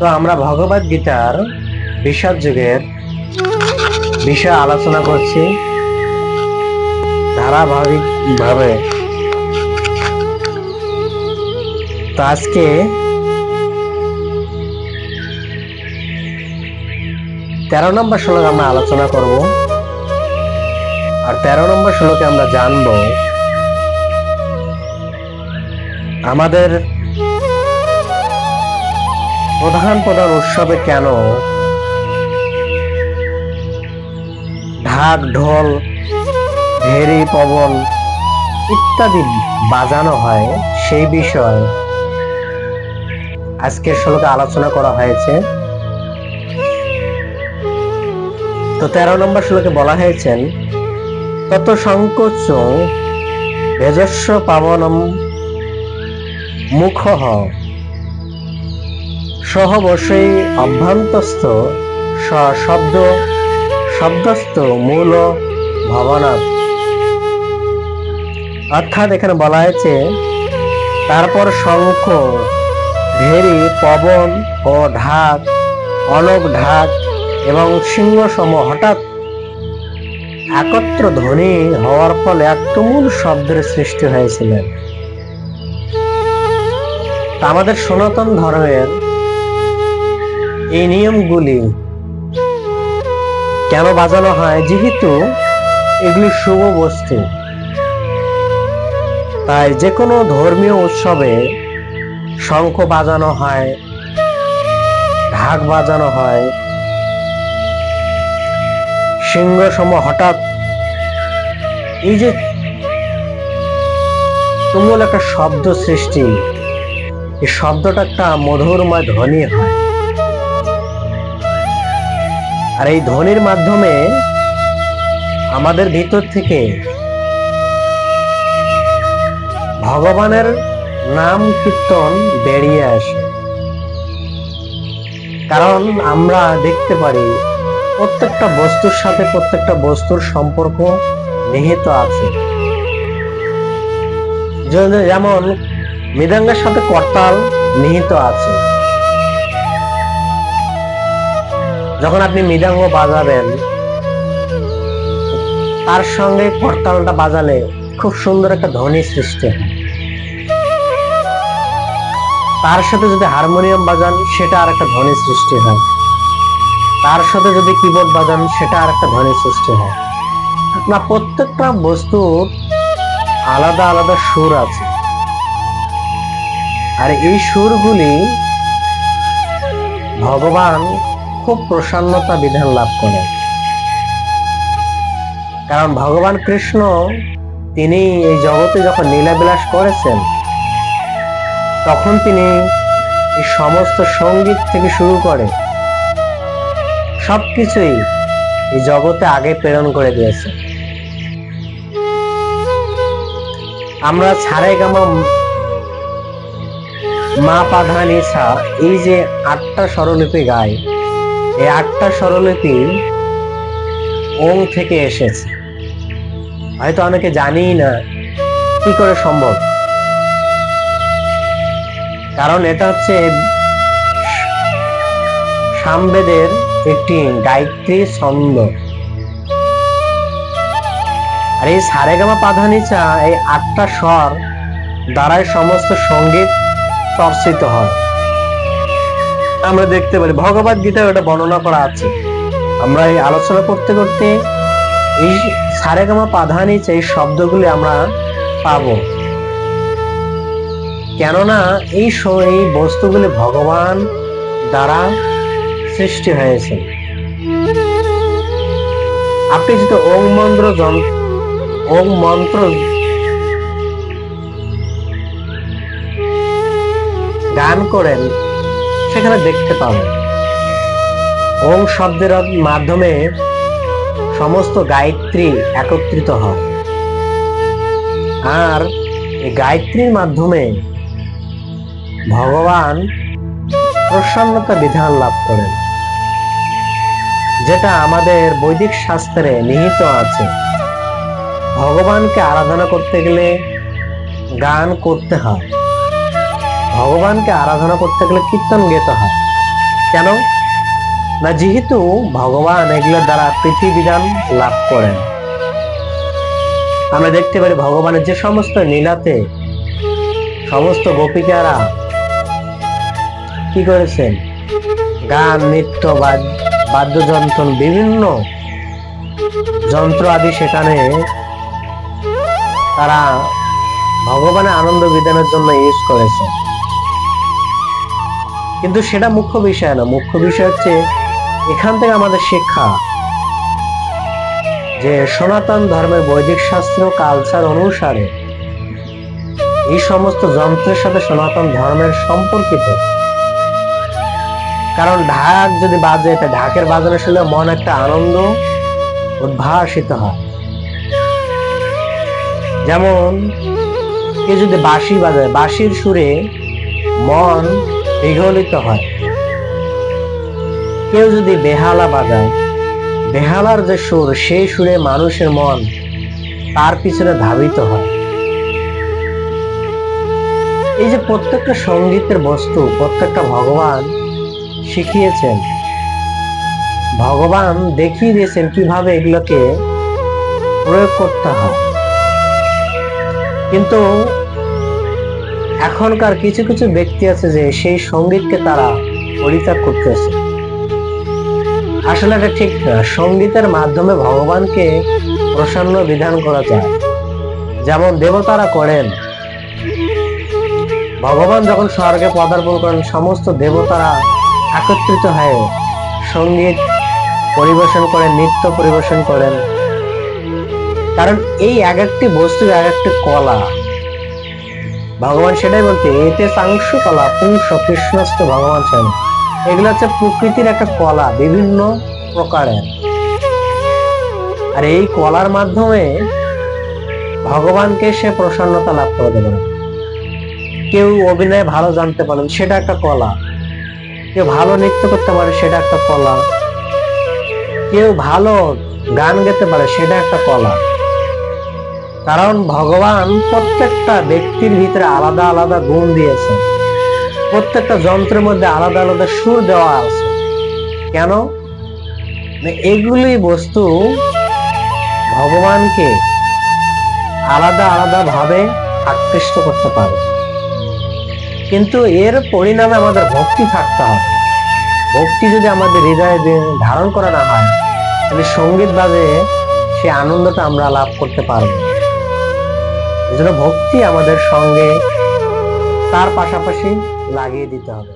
তো আমরা ভগবদ গীতার বিষাদ যুগের বিষয় আলোচনা করছি ধারাবাহিক ভাবে। তো আজকে 13 নম্বর শ্লোক আমরা আলোচনা করব। আর 13 নম্বর শ্লোকে আমরা জানব আমাদের প্রধান উৎসবে কেন ঢাক ঢোল ভেরি পবন ইত্যাদি বাজানো হয়, সেই বিষয়ে আজকের শ্লোকে আলোচনা করা হয়েছে। তো 13 নম্বর শ্লোকে বলা হয়েছে তত সংকোচ ভেজস্ব পাবনম মুখঃ সহ বসৈ অভ্যন্তস্থ শব্দস্থ মূল ভবনাথ। অর্থাৎ এখানে বলা হয়েছে তারপর শঙ্খ ভেরি পবন ও ঢাক অনক ঢাক এবং সিংহ সম হঠাৎ একত্র ধ্বনি হওয়ার ফলে এক তুমুল শব্দের সৃষ্টি হয়েছিল। আমাদের সনাতন ধর্মের এই নিয়মগুলি কেন বাজানো হয়? যেহেতু এগুলি শুভ বস্তু, তাই যে কোনো ধর্মীয় উৎসবে শঙ্খ বাজানো হয়, ঢাক বাজানো হয়, সিংহ সম হঠাৎ এই যে তুমুল একটা শব্দ সৃষ্টি, এই শব্দটা একটা মধুরময় ধ্বনি হয়। আর এই ধ্বনির মাধ্যমে আমাদের ভিতর থেকে ভগবানের নাম কীর্তন বেরিয়ে আসে। কারণ আমরা দেখতে পারি প্রত্যেকটা বস্তুর সাথে প্রত্যেকটা বস্তুর সম্পর্ক নিহিত আছে। যেমন মৃদঙ্গের সাথে করতাল নিহিত আছে। যখন আপনি মৃদঙ্গ বাজাবেন, তার সঙ্গে করতালটা বাজালে খুব সুন্দর একটা ধ্বনি সৃষ্টি হয়। তার সাথে যদি হারমোনিয়াম বাজান, সেটা আর একটা ধ্বনি সৃষ্টি হয়। তার সাথে যদি কিবোর্ড বাজান, সেটা আর একটা ধ্বনি সৃষ্টি হয়। না, প্রত্যেকটা বস্তুর আলাদা আলাদা সুর আছে। আর এই সুরগুলি ভগবান খুব প্রসন্নতা বিধান লাভ করে। কারণ ভগবান কৃষ্ণ তিনি এই জগতে যখন লীলাবিলাস করেছেন, তখন তিনি এই সমস্ত সঙ্গীত থেকে শুরু করে সবকিছুই এই জগতে আগে প্রেরণ করে দিয়েছেন। আমরা সারেগামা মা পা ধা নি সা, এই যে 8টা স্বরলিপি গাই, এই 8টা স্বরলিপি ওং থেকে এসেছে। হয়তো অনেকে জানি না কি করে সম্ভব। কারণ এটা হচ্ছে সামবেদের একটি গায়ত্রী ছন্দ। আর এই সারেগামা পাধানিচা, এই 8টা স্বর দ্বারাই সমস্ত সঙ্গীত চর্চিত হয়। আমরা দেখতে পারি ভগবদ গীতায় এটা বর্ণনা করা আছে। আমরা এই আলোচনা করতে করতে এই সারেগামা পাধানিচা এই শব্দগুলি আমরা পাবো। কেননা এই বস্তুগুলি ভগবান দ্বারা সৃষ্টি হয়েছে। আপনি যদি ওং মন্ত্র গান করেন, সেখানে দেখতে পাবেন ওং শব্দের মাধ্যমে সমস্ত গায়ত্রী একত্রিত হয়। আর এই গায়ত্রীর মাধ্যমে ভগবান প্রসন্নতা বিধান লাভ করেন, যেটা আমাদের বৈদিক শাস্ত্রে নিহিত আছে। ভগবানকে আরাধনা করতে গেলে গান করতে হয়, ভগবানকে আরাধনা করতে গেলে কীর্তন গেতে হয়। কেন না, যেহেতু ভগবান এগুলোর দ্বারা পৃথিবীদান লাভ করেন। আমরা দেখতে পারি ভগবানের যে সমস্ত লীলাতে সমস্ত গোপিকারা কি করেছেন, গান, নৃত্য, বাদ্যযন্ত্র, বিভিন্ন যন্ত্র আদি সেখানে তারা ভগবানের আনন্দ বিধানের জন্য ইউজ করেছে। কিন্তু সেটা মুখ্য বিষয় না। মুখ্য বিষয় হচ্ছে এখান থেকে আমাদের শিক্ষা যে সনাতন ধর্মের বৈদিক শাস্ত্র কালচার অনুসারে এই সমস্ত যন্ত্রের সাথে সনাতন ধর্মের সম্পর্কিত। কারণ ঢাক যদি বাজে, এটা ঢাকের বাজানো শুনলে মন একটা আনন্দ উদ্ভাসিত হয়। যেমন কেউ যদি বাঁশি বাজায়, বাঁশির সুরে মন বিগলিত হয়। কেউ যদি বেহালা বাজায়, বেহালার যে সুর, সেই সুরে মানুষের মন তার পিছনে ধাবিত হয়। এই যে প্রত্যেকটা সঙ্গীতের বস্তু, প্রত্যেকটা ভগবান শিখিয়েছেন, ভগবান দেখিয়ে দিয়েছেন কিভাবে এগুলোকে প্রয়োগ করতে হয়। কিন্তু এখনকার কিছু কিছু ব্যক্তি আছে যে সেই সঙ্গীতকে তারা পরিত্যাগ করতেছে। আসলে এটা ঠিক না। সঙ্গীতের মাধ্যমে ভগবানকে প্রসন্ন বিধান করা যায়, যেমন দেবতারা করেন। ভগবান যখন স্বর্গে পদার্পণ করেন, সমস্ত দেবতারা একত্রিত হয়ে সঙ্গীত পরিবেশন করেন, নৃত্য পরিবেশন করেন। কারণ এই এক একটি বস্তু এক একটি কলা। ভগবান সেটাই বলতে, এতে সাংশ কলা পুংস কৃষ্ণস্থ ভগবান চান। এগুলো হচ্ছে প্রকৃতির একটা কলা, বিভিন্ন প্রকারের। আর এই কলার মাধ্যমে ভগবানকে সে প্রসন্নতা লাভ করতে পারে। কেউ অভিনয় ভালো জানতে পারেন, সেটা একটা কলা। কেউ ভালো নৃত্য করতে পারে, সেটা একটা কলা। কেউ ভালো গান গাইতে পারে, সেটা একটা কলা। কারণ ভগবান প্রত্যেকটা ব্যক্তির ভিতরে আলাদা আলাদা গুণ দিয়েছে, প্রত্যেকটা যন্ত্রের মধ্যে আলাদা আলাদা সুর দেওয়া আছে। কেন? এগুলি বস্তু ভগবানকে আলাদা আলাদা ভাবে আকৃষ্ট করতে পারে। কিন্তু এর পরিণামে আমাদের ভক্তি থাকতে হবে। ভক্তি যদি আমাদের হৃদয়ে ধারণ করা না হয়, তাহলে সঙ্গীত বাজে সে আনন্দটা আমরা লাভ করতে পারবো। এজন্য ভক্তি আমাদের সঙ্গে তার পাশাপাশি লাগিয়ে দিতে হবে।